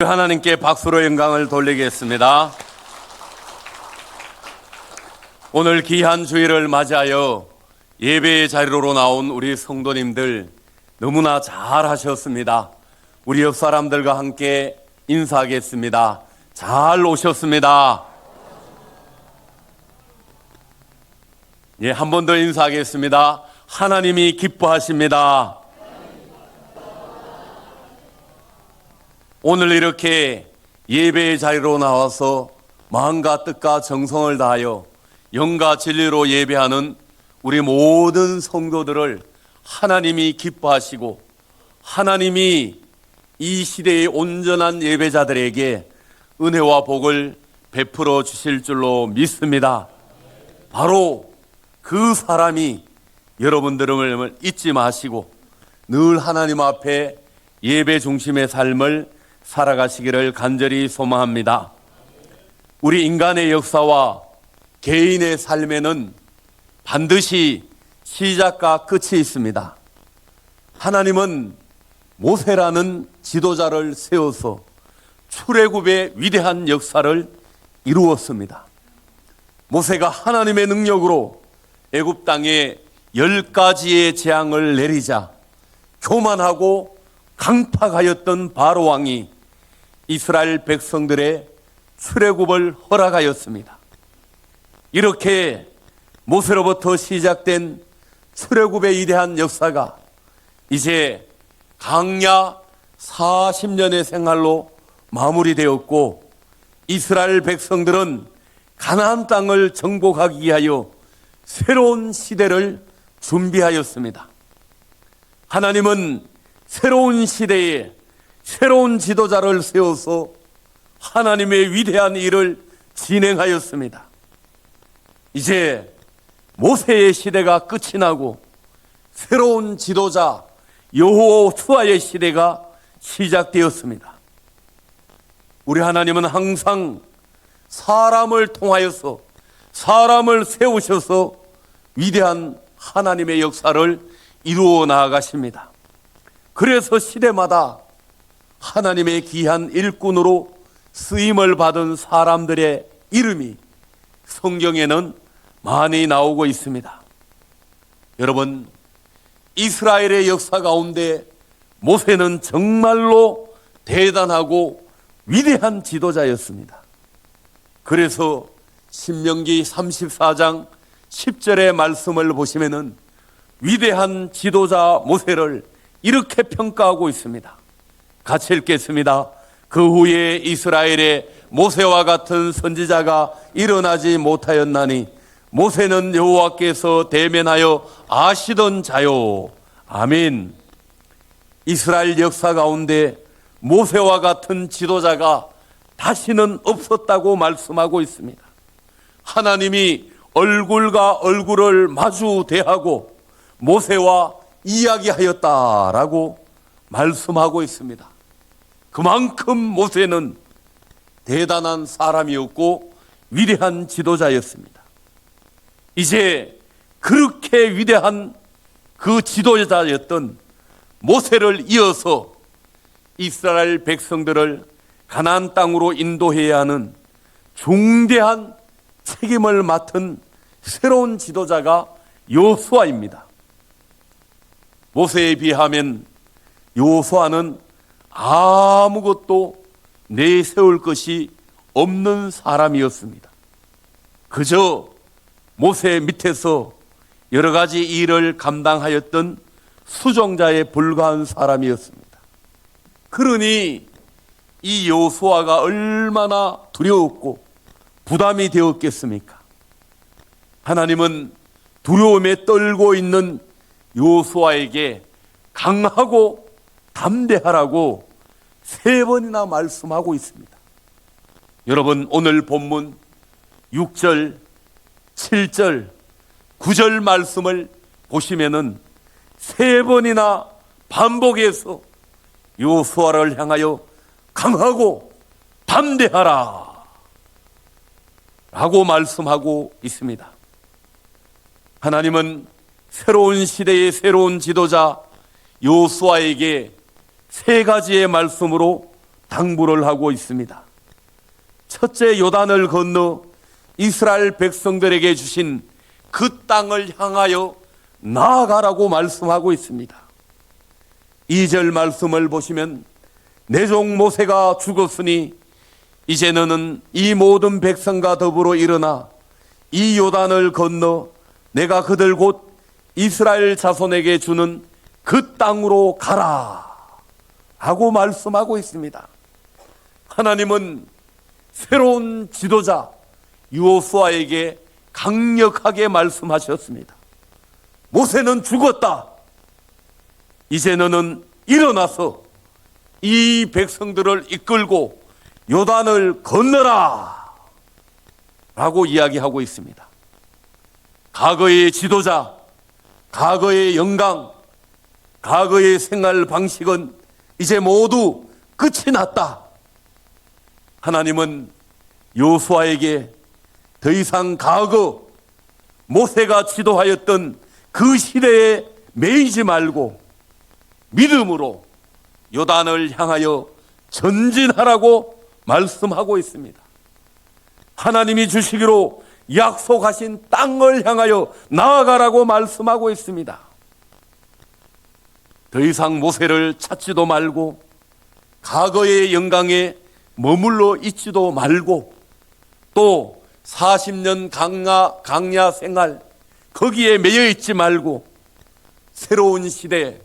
하나님께 박수로 영광을 돌리겠습니다. 오늘 귀한 주일을 맞이하여 예배의 자리로 나온 우리 성도님들 너무나 잘하셨습니다. 우리 옆 사람들과 함께 인사하겠습니다. 잘 오셨습니다. 한 번 더 인사하겠습니다. 하나님이 기뻐하십니다. 오늘 이렇게 예배의 자리로 나와서 마음과 뜻과 정성을 다하여 영과 진리로 예배하는 우리 모든 성도들을 하나님이 기뻐하시고 하나님이 이 시대의 온전한 예배자들에게 은혜와 복을 베풀어 주실 줄로 믿습니다. 바로 그 사람이 여러분들을 잊지 마시고 늘 하나님 앞에 예배 중심의 삶을 살아가시기를 간절히 소망합니다. 우리 인간의 역사와 개인의 삶에는 반드시 시작과 끝이 있습니다. 하나님은 모세라는 지도자를 세워서 출애굽의 위대한 역사를 이루었습니다. 모세가 하나님의 능력으로 애굽 땅에 10가지의 재앙을 내리자 교만하고 강팍하였던 바로 왕이 이스라엘 백성들의 출애굽을 허락하였습니다. 이렇게 모세로부터 시작된 출애굽의 위대한 역사가 이제 광야 40년의 생활로 마무리되었고 이스라엘 백성들은 가나안 땅을 정복하기 위하여 새로운 시대를 준비하였습니다. 하나님은 새로운 시대에 새로운 지도자를 세워서 하나님의 위대한 일을 진행하였습니다. 이제 모세의 시대가 끝이 나고 새로운 지도자 여호수아의 시대가 시작되었습니다. 우리 하나님은 항상 사람을 통하여서 사람을 세우셔서 위대한 하나님의 역사를 이루어 나아가십니다. 그래서 시대마다 하나님의 귀한 일꾼으로 쓰임을 받은 사람들의 이름이 성경에는 많이 나오고 있습니다. 여러분, 이스라엘의 역사 가운데 모세는 정말로 대단하고 위대한 지도자였습니다. 그래서 신명기 34장 10절의 말씀을 보시면은 위대한 지도자 모세를 이렇게 평가하고 있습니다. 같이 읽겠습니다. 그 후에 이스라엘에 모세와 같은 선지자가 일어나지 못하였나니 모세는 여호와께서 대면하여 아시던 자요. 아멘. 이스라엘 역사 가운데 모세와 같은 지도자가 다시는 없었다고 말씀하고 있습니다. 하나님이 얼굴과 얼굴을 마주 대하고 모세와 이야기하였다라고 말씀하고 있습니다. 그만큼 모세는 대단한 사람이었고 위대한 지도자였습니다. 이제 그렇게 위대한 그 지도자였던 모세를 이어서 이스라엘 백성들을 가나안 땅으로 인도해야 하는 중대한 책임을 맡은 새로운 지도자가 여호수아입니다. 모세에 비하면 여호수아는 아무것도 내세울 것이 없는 사람이었습니다. 그저 모세 밑에서 여러 가지 일을 감당하였던 수종자에 불과한 사람이었습니다. 그러니 이 여호수아가 얼마나 두려웠고 부담이 되었겠습니까? 하나님은 두려움에 떨고 있는 여호수아에게 강하고 담대하라고 3번이나 말씀하고 있습니다. 여러분, 오늘 본문 6절, 7절, 9절 말씀을 보시면은 3번이나 반복해서 여호수아를 향하여 강하고 담대하라 라고 말씀하고 있습니다. 하나님은 새로운 시대의 새로운 지도자 여호수아에게 3가지의 말씀으로 당부를 하고 있습니다. 첫째, 요단을 건너 이스라엘 백성들에게 주신 그 땅을 향하여 나아가라고 말씀하고 있습니다. 2절 말씀을 보시면 내 종 모세가 죽었으니 이제 너는 이 모든 백성과 더불어 일어나 이 요단을 건너 내가 그들 곧 이스라엘 자손에게 주는 그 땅으로 가라 하고 말씀하고 있습니다. 하나님은 새로운 지도자 여호수아에게 강력하게 말씀하셨습니다. 모세는 죽었다. 이제 너는 일어나서 이 백성들을 이끌고 요단을 건너라 라고 이야기하고 있습니다. 과거의 지도자, 과거의 영광, 과거의 생활 방식은 이제 모두 끝이 났다. 하나님은 여호수아에게 더 이상 과거 모세가 지도하였던 그 시대에 매이지 말고 믿음으로 요단을 향하여 전진하라고 말씀하고 있습니다. 하나님이 주시기로 약속하신 땅을 향하여 나아가라고 말씀하고 있습니다. 더 이상 모세를 찾지도 말고 과거의 영광에 머물러 있지도 말고 또 40년 강야 생활 거기에 매여 있지 말고 새로운 시대,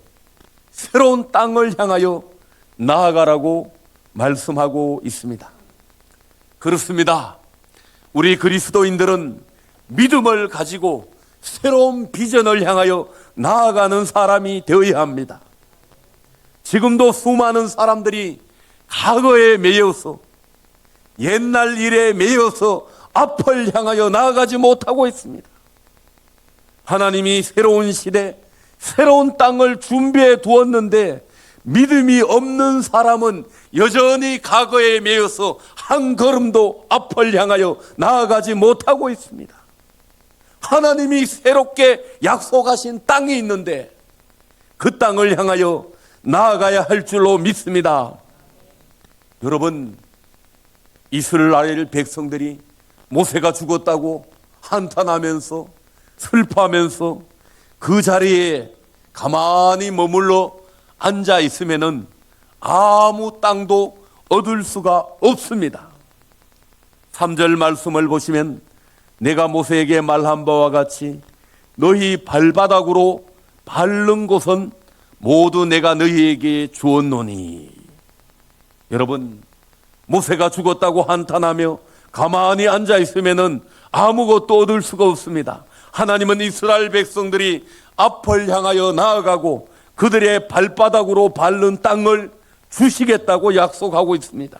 새로운 땅을 향하여 나아가라고 말씀하고 있습니다. 그렇습니다. 우리 그리스도인들은 믿음을 가지고 새로운 비전을 향하여 나아가는 사람이 되어야 합니다. 지금도 수많은 사람들이 과거에 매여서 옛날 일에 매여서 앞을 향하여 나아가지 못하고 있습니다. 하나님이 새로운 시대, 새로운 땅을 준비해 두었는데 믿음이 없는 사람은 여전히 과거에 매여서 한 걸음도 앞을 향하여 나아가지 못하고 있습니다. 하나님이 새롭게 약속하신 땅이 있는데 그 땅을 향하여 나아가야 할 줄로 믿습니다. 여러분, 이스라엘 백성들이 모세가 죽었다고 한탄하면서 슬퍼하면서 그 자리에 가만히 머물러 앉아 있으면은 아무 땅도 얻을 수가 없습니다. 3절 말씀을 보시면 내가 모세에게 말한 바와 같이 너희 발바닥으로 밟는 곳은 모두 내가 너희에게 주었노니. 여러분, 모세가 죽었다고 한탄하며 가만히 앉아 있으면은 아무것도 얻을 수가 없습니다. 하나님은 이스라엘 백성들이 앞을 향하여 나아가고 그들의 발바닥으로 밟는 땅을 주시겠다고 약속하고 있습니다.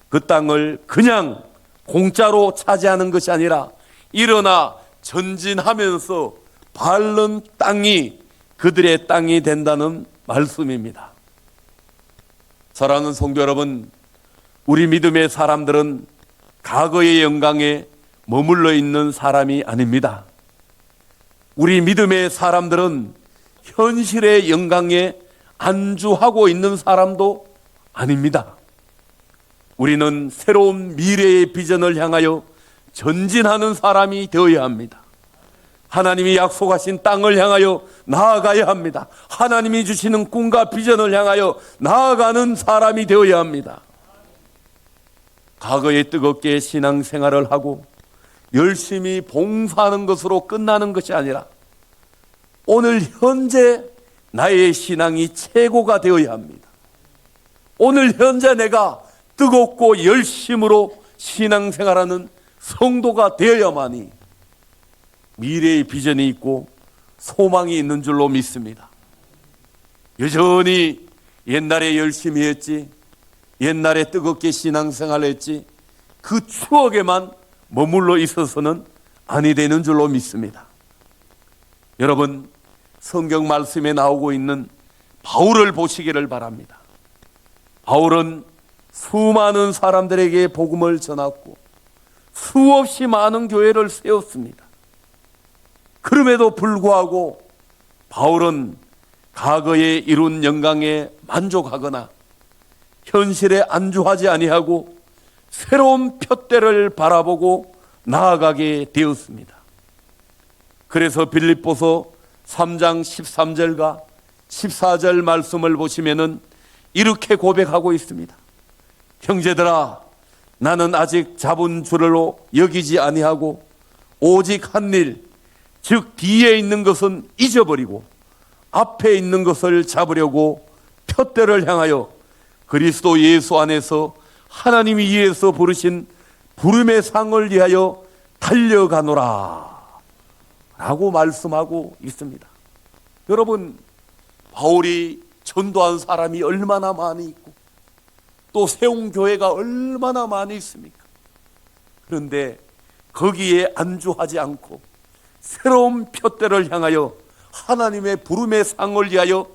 그 땅을 그냥 공짜로 차지하는 것이 아니라 일어나 전진하면서 밟는 땅이 그들의 땅이 된다는 말씀입니다. 사랑하는 성도 여러분, 우리 믿음의 사람들은 과거의 영광에 머물러 있는 사람이 아닙니다. 우리 믿음의 사람들은 현실의 영광에 안주하고 있는 사람도 아닙니다. 우리는 새로운 미래의 비전을 향하여 전진하는 사람이 되어야 합니다. 하나님이 약속하신 땅을 향하여 나아가야 합니다. 하나님이 주시는 꿈과 비전을 향하여 나아가는 사람이 되어야 합니다. 과거에 뜨겁게 신앙생활을 하고 열심히 봉사하는 것으로 끝나는 것이 아니라 오늘 현재 나의 신앙이 최고가 되어야 합니다. 오늘 현재 내가 뜨겁고 열심으로 신앙생활하는 성도가 되어야만이 미래의 비전이 있고 소망이 있는 줄로 믿습니다. 여전히 옛날에 열심히 했지, 옛날에 뜨겁게 신앙생활을 했지, 그 추억에만 머물러 있어서는 아니 되는 줄로 믿습니다. 여러분, 성경 말씀에 나오고 있는 바울을 보시기를 바랍니다. 바울은 수많은 사람들에게 복음을 전했고 수없이 많은 교회를 세웠습니다. 그럼에도 불구하고 바울은 과거에 이룬 영광에 만족하거나 현실에 안주하지 아니하고 새로운 푯대를 바라보고 나아가게 되었습니다. 그래서 빌립보서 3장 13절과 14절 말씀을 보시면은 이렇게 고백하고 있습니다. 형제들아, 나는 아직 잡은 줄로 여기지 아니하고 오직 한 일, 즉 뒤에 있는 것은 잊어버리고 앞에 있는 것을 잡으려고 푯대를 향하여 그리스도 예수 안에서 하나님이 위에서 부르신 부름의 상을 위하여 달려가노라 라고 말씀하고 있습니다. 여러분, 바울이 전도한 사람이 얼마나 많이 있고 또 세운 교회가 얼마나 많이 있습니까? 그런데 거기에 안주하지 않고 새로운 푯대를 향하여 하나님의 부름의 상을 위하여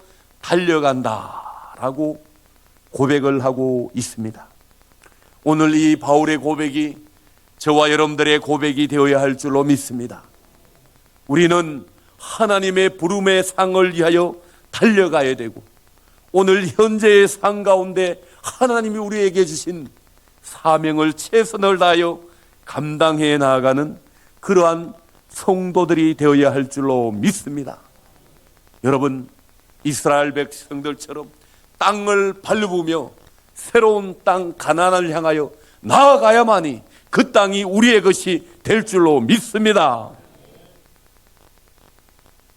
달려간다라고 고백을 하고 있습니다. 오늘 이 바울의 고백이 저와 여러분들의 고백이 되어야 할 줄로 믿습니다. 우리는 하나님의 부름의 상을 위하여 달려가야 되고 오늘 현재의 상 가운데 하나님이 우리에게 주신 사명을 최선을 다하여 감당해 나아가는 그러한 성도들이 되어야 할 줄로 믿습니다. 여러분, 이스라엘 백성들처럼 땅을 밟으며 새로운 땅 가나안을 향하여 나아가야만이 그 땅이 우리의 것이 될 줄로 믿습니다.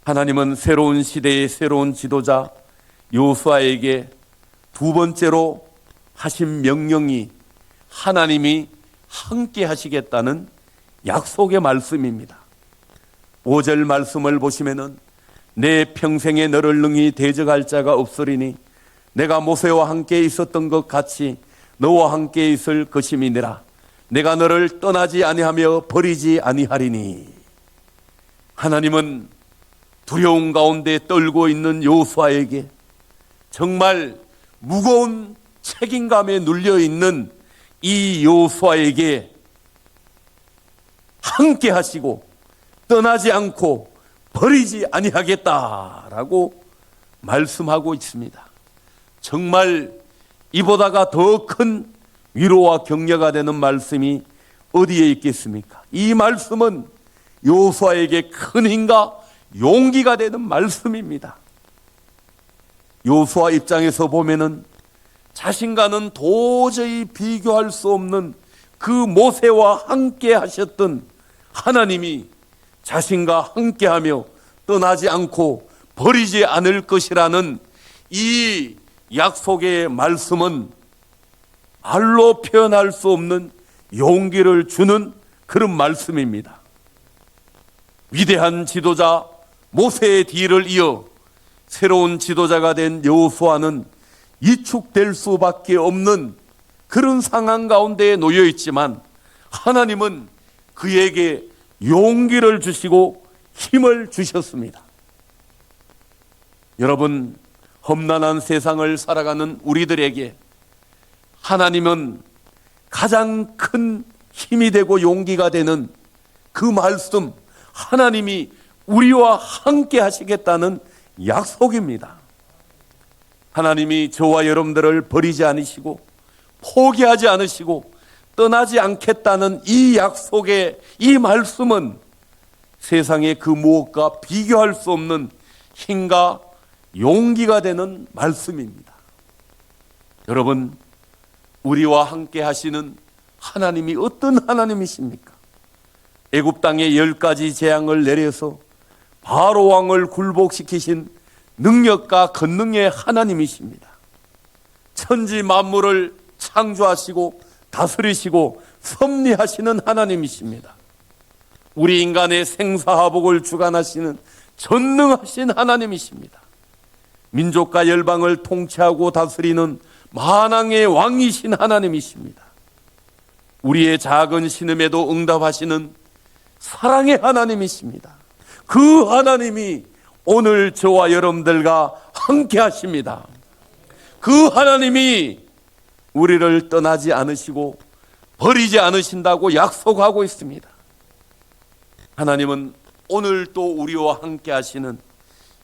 하나님은 새로운 시대의 새로운 지도자 여호수아에게 두 번째로 하신 명령이 하나님이 함께 하시겠다는 약속의 말씀입니다. 5절 말씀을 보시면은 내 평생에 너를 능히 대적할 자가 없으리니 내가 모세와 함께 있었던 것 같이 너와 함께 있을 것임이니라. 내가 너를 떠나지 아니하며 버리지 아니하리니. 하나님은 두려움 가운데 떨고 있는 여호수아에게 정말 무거운 책임감에 눌려 있는 이 여호수아에게 함께 하시고 떠나지 않고 버리지 아니하겠다라고 말씀하고 있습니다. 정말 이보다가 더 큰 위로와 격려가 되는 말씀이 어디에 있겠습니까? 이 말씀은 여호수아에게 큰 힘과 용기가 되는 말씀입니다. 여호수아 입장에서 보면은 자신과는 도저히 비교할 수 없는 그 모세와 함께 하셨던 하나님이 자신과 함께하며 떠나지 않고 버리지 않을 것이라는 이 약속의 말씀은 말로 표현할 수 없는 용기를 주는 그런 말씀입니다. 위대한 지도자 모세의 뒤를 이어 새로운 지도자가 된 여호수아는 위축될 수밖에 없는 그런 상황 가운데에 놓여 있지만 하나님은 그에게 용기를 주시고 힘을 주셨습니다. 여러분, 험난한 세상을 살아가는 우리들에게 하나님은 가장 큰 힘이 되고 용기가 되는 그 말씀, 하나님이 우리와 함께 하시겠다는 약속입니다. 하나님이 저와 여러분들을 버리지 않으시고 포기하지 않으시고 떠나지 않겠다는 이 약속의 이 말씀은 세상의 그 무엇과 비교할 수 없는 힘과 용기가 되는 말씀입니다. 여러분, 우리와 함께 하시는 하나님이 어떤 하나님이십니까? 애굽 땅에 10가지 재앙을 내려서 바로 왕을 굴복시키신 능력과 권능의 하나님이십니다. 천지 만물을 창조하시고 다스리시고 섭리하시는 하나님이십니다. 우리 인간의 생사화복을 주관하시는 전능하신 하나님이십니다. 민족과 열방을 통치하고 다스리는 만왕의 왕이신 하나님이십니다. 우리의 작은 신음에도 응답하시는 사랑의 하나님이십니다. 그 하나님이 오늘 저와 여러분들과 함께 하십니다. 그 하나님이 우리를 떠나지 않으시고 버리지 않으신다고 약속하고 있습니다. 하나님은 오늘 또 우리와 함께 하시는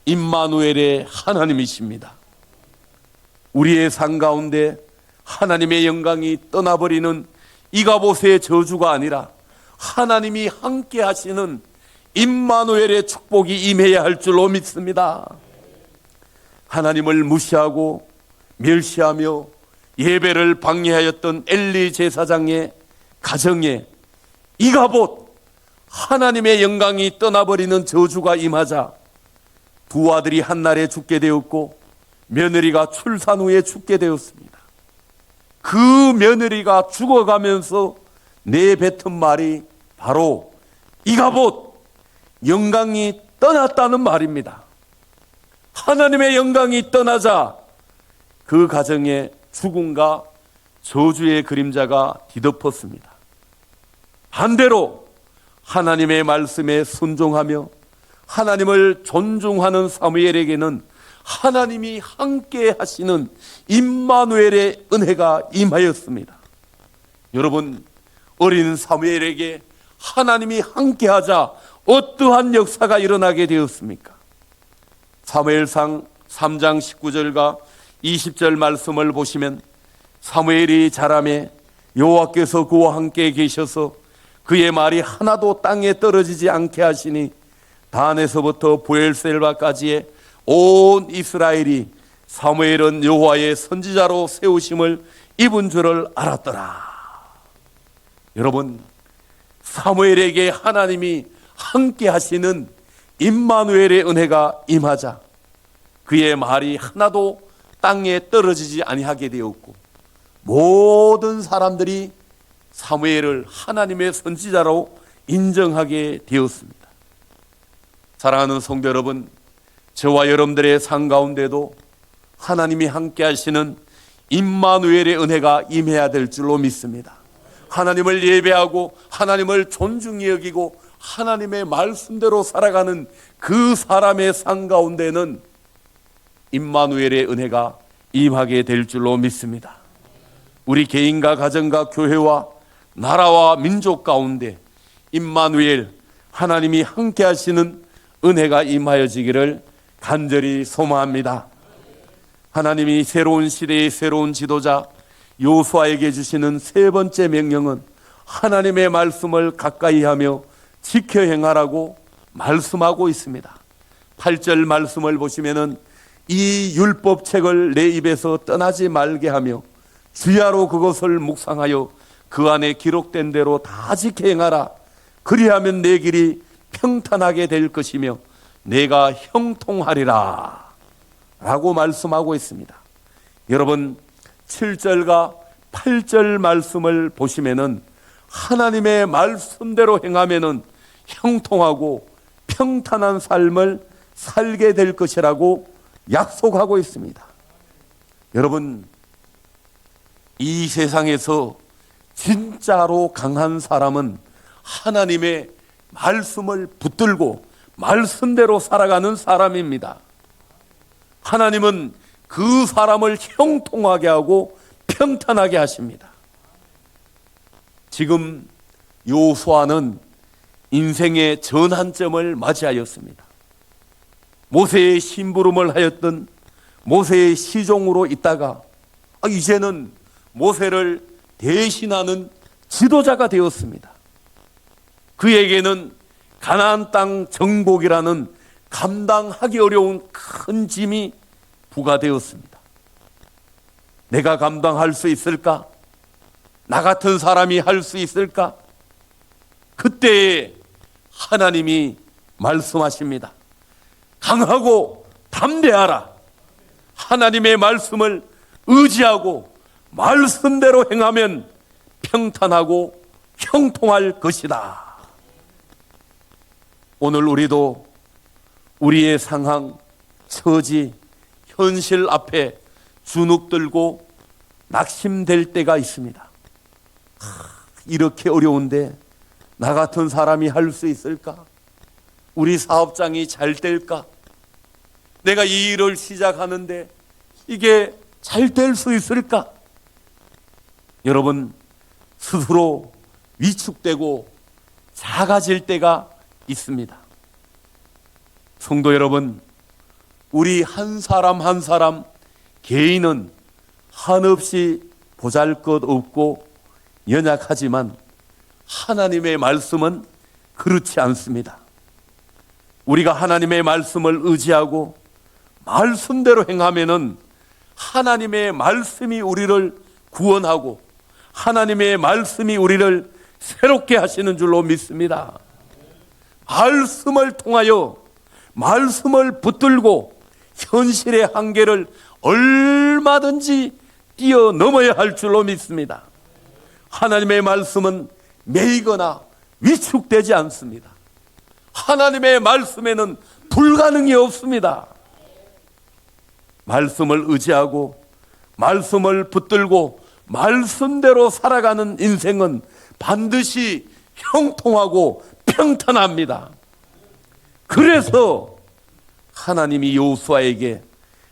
임마누엘의 하나님이십니다. 우리의 삶 가운데 하나님의 영광이 떠나버리는 이가봇의 저주가 아니라 하나님이 함께 하시는 임마누엘의 축복이 임해야 할 줄로 믿습니다. 하나님을 무시하고 멸시하며 예배를 방해하였던 엘리 제사장의 가정에 이가봇 하나님의 영광이 떠나버리는 저주가 임하자 두 아들이 한날에 죽게 되었고 며느리가 출산 후에 죽게 되었습니다. 그 며느리가 죽어가면서 내뱉은 말이 바로 이가봇 영광이 떠났다는 말입니다. 하나님의 영광이 떠나자 그 가정에 죽음과 저주의 그림자가 뒤덮었습니다. 반대로 하나님의 말씀에 순종하며 하나님을 존중하는 사무엘에게는 하나님이 함께 하시는 임마누엘의 은혜가 임하였습니다. 여러분, 어린 사무엘에게 하나님이 함께 하자 어떠한 역사가 일어나게 되었습니까? 사무엘상 3장 19절과 20절 말씀을 보시면 사무엘이 자라매 여호와께서 그와 함께 계셔서 그의 말이 하나도 땅에 떨어지지 않게 하시니 단에서부터 브엘셀바까지의 온 이스라엘이 사무엘은 여호와의 선지자로 세우심을 입은 줄을 알았더라. 여러분, 사무엘에게 하나님이 함께 하시는 임마누엘의 은혜가 임하자 그의 말이 하나도 땅에 떨어지지 아니하게 되었고 모든 사람들이 사무엘을 하나님의 선지자로 인정하게 되었습니다. 사랑하는 성도 여러분, 저와 여러분들의 삶 가운데도 하나님이 함께 하시는 임마누엘의 은혜가 임해야 될 줄로 믿습니다. 하나님을 예배하고 하나님을 존중히 여기고 하나님의 말씀대로 살아가는 그 사람의 삶 가운데는 임마누엘의 은혜가 임하게 될 줄로 믿습니다. 우리 개인과 가정과 교회와 나라와 민족 가운데 임마누엘 하나님이 함께 하시는 은혜가 임하여지기를 간절히 소망합니다. 하나님이 새로운 시대의 새로운 지도자 여호수아에게 주시는 세 번째 명령은 하나님의 말씀을 가까이 하며 지켜 행하라고 말씀하고 있습니다. 8절 말씀을 보시면은 이 율법책을 내 입에서 떠나지 말게 하며 주야로 그것을 묵상하여 그 안에 기록된 대로 다 지켜 행하라. 그리하면 내 길이 평탄하게 될 것이며 내가 형통하리라 라고 말씀하고 있습니다. 여러분, 7절과 8절 말씀을 보시면은 하나님의 말씀대로 행하면은 형통하고 평탄한 삶을 살게 될 것이라고 약속하고 있습니다. 여러분, 이 세상에서 진짜로 강한 사람은 하나님의 말씀을 붙들고 말씀대로 살아가는 사람입니다. 하나님은 그 사람을 형통하게 하고 평탄하게 하십니다. 지금 여호수아는 인생의 전환점을 맞이하였습니다. 모세의 심부름을 하였던 모세의 시종으로 있다가 이제는 모세를 대신하는 지도자가 되었습니다. 그에게는 가나안 땅 정복이라는 감당하기 어려운 큰 짐이 부과되었습니다. 내가 감당할 수 있을까? 나 같은 사람이 할 수 있을까? 그때에 하나님이 말씀하십니다. 강하고 담대하라. 하나님의 말씀을 의지하고 말씀대로 행하면 평탄하고 형통할 것이다. 오늘 우리도 우리의 상황, 처지, 현실 앞에 주눅들고 낙심될 때가 있습니다. 이렇게 어려운데 나 같은 사람이 할 수 있을까? 우리 사업장이 잘 될까? 내가 이 일을 시작하는데 이게 잘 될 수 있을까? 여러분, 스스로 위축되고 작아질 때가 있습니다. 성도 여러분, 우리 한 사람 한 사람 개인은 한없이 보잘것없고 연약하지만 하나님의 말씀은 그렇지 않습니다. 우리가 하나님의 말씀을 의지하고 말씀대로 행하면은 하나님의 말씀이 우리를 구원하고 하나님의 말씀이 우리를 새롭게 하시는 줄로 믿습니다. 말씀을 통하여 말씀을 붙들고 현실의 한계를 얼마든지 뛰어넘어야 할 줄로 믿습니다. 하나님의 말씀은 매이거나 위축되지 않습니다. 하나님의 말씀에는 불가능이 없습니다. 말씀을 의지하고 말씀을 붙들고 말씀대로 살아가는 인생은 반드시 형통하고 평탄합니다. 그래서 하나님이 여호수아에게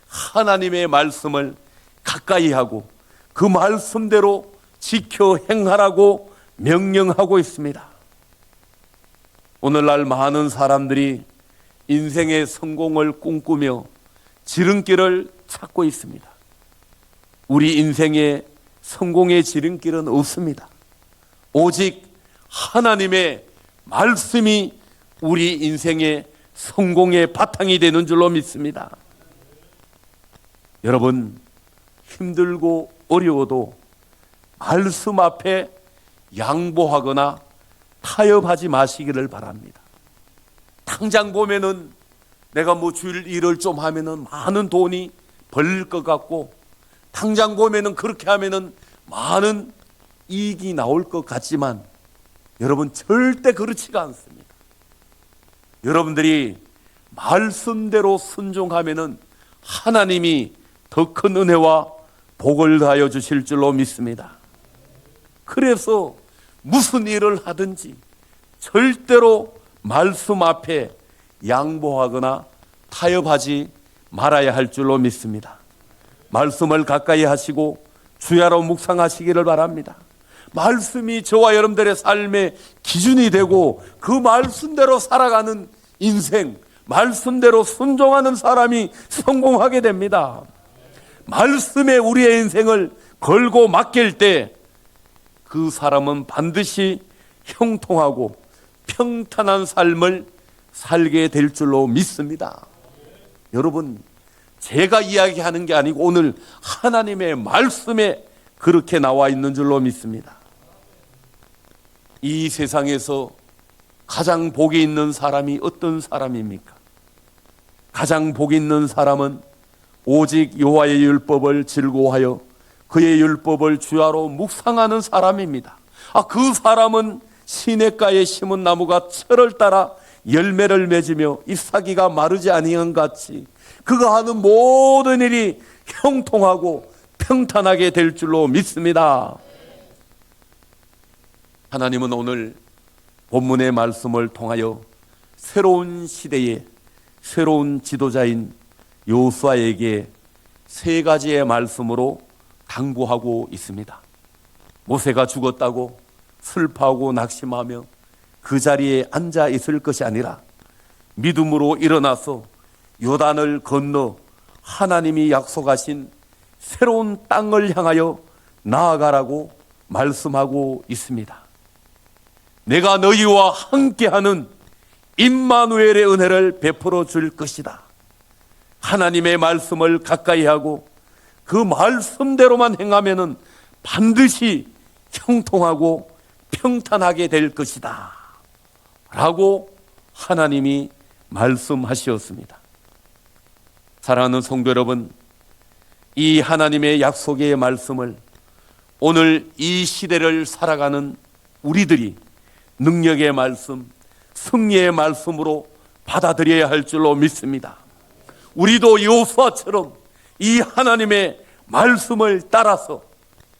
하나님의 말씀을 가까이 하고 그 말씀대로 지켜 행하라고 명령하고 있습니다. 오늘날 많은 사람들이 인생의 성공을 꿈꾸며 지름길을 찾고 있습니다. 우리 인생의 성공의 지름길은 없습니다. 오직 하나님의 말씀이 우리 인생의 성공의 바탕이 되는 줄로 믿습니다. 여러분, 힘들고 어려워도 말씀 앞에 양보하거나 타협하지 마시기를 바랍니다. 당장 보면은 내가 뭐 주일 일을 좀 하면은 많은 돈이 벌릴 것 같고, 당장 보면은 그렇게 하면은 많은 이익이 나올 것 같지만 여러분, 절대 그렇지가 않습니다. 여러분들이 말씀대로 순종하면은 하나님이 더 큰 은혜와 복을 더하여 주실 줄로 믿습니다. 그래서 무슨 일을 하든지 절대로 말씀 앞에 양보하거나 타협하지 말아야 할 줄로 믿습니다. 말씀을 가까이 하시고 주야로 묵상하시기를 바랍니다. 말씀이 저와 여러분들의 삶의 기준이 되고 그 말씀대로 살아가는 인생, 말씀대로 순종하는 사람이 성공하게 됩니다. 말씀에 우리의 인생을 걸고 맡길 때 그 사람은 반드시 형통하고 평탄한 삶을 살게 될 줄로 믿습니다. 여러분, 제가 이야기하는 게 아니고 오늘 하나님의 말씀에 그렇게 나와 있는 줄로 믿습니다. 이 세상에서 가장 복이 있는 사람이 어떤 사람입니까? 가장 복이 있는 사람은 오직 여호와의 율법을 즐거워하여 그의 율법을 주야로 묵상하는 사람입니다. 그 사람은 시냇가에 심은 나무가 철을 따라 열매를 맺으며 잎사귀가 마르지 아니한 같이 그가 하는 모든 일이 형통하고 평탄하게 될 줄로 믿습니다. 하나님은 오늘 본문의 말씀을 통하여 새로운 시대의 새로운 지도자인 여호수아에게 세 가지의 말씀으로 당부하고 있습니다. 모세가 죽었다고 슬퍼하고 낙심하며 그 자리에 앉아 있을 것이 아니라 믿음으로 일어나서 요단을 건너 하나님이 약속하신 새로운 땅을 향하여 나아가라고 말씀하고 있습니다. 내가 너희와 함께하는 임마누엘의 은혜를 베풀어 줄 것이다. 하나님의 말씀을 가까이 하고 그 말씀대로만 행하면은 반드시 형통하고 평탄하게 될 것이다 라고 하나님이 말씀하셨습니다. 사랑하는 성도 여러분, 이 하나님의 약속의 말씀을 오늘 이 시대를 살아가는 우리들이 능력의 말씀, 승리의 말씀으로 받아들여야 할 줄로 믿습니다. 우리도 여호수아처럼 이 하나님의 말씀을 따라서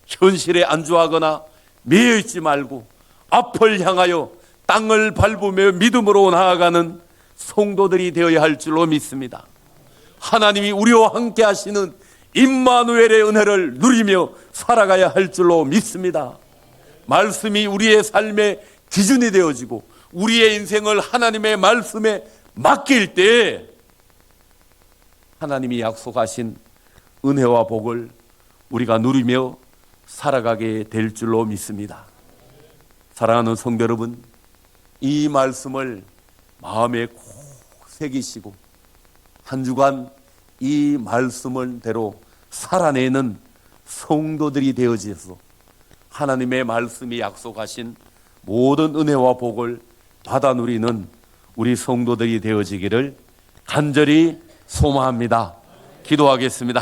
현실에 안주하거나 매여있지 말고 앞을 향하여 땅을 밟으며 믿음으로 나아가는 성도들이 되어야 할 줄로 믿습니다. 하나님이 우리와 함께 하시는 임마누엘의 은혜를 누리며 살아가야 할 줄로 믿습니다. 말씀이 우리의 삶의 기준이 되어지고 우리의 인생을 하나님의 말씀에 맡길 때 하나님이 약속하신 은혜와 복을 우리가 누리며 살아가게 될 줄로 믿습니다. 사랑하는 성도 여러분, 이 말씀을 마음에 꼭 새기시고 한 주간 이 말씀을대로 살아내는 성도들이 되어져서 하나님의 말씀이 약속하신 모든 은혜와 복을 받아 누리는 우리 성도들이 되어지기를 간절히 소망합니다. 기도하겠습니다.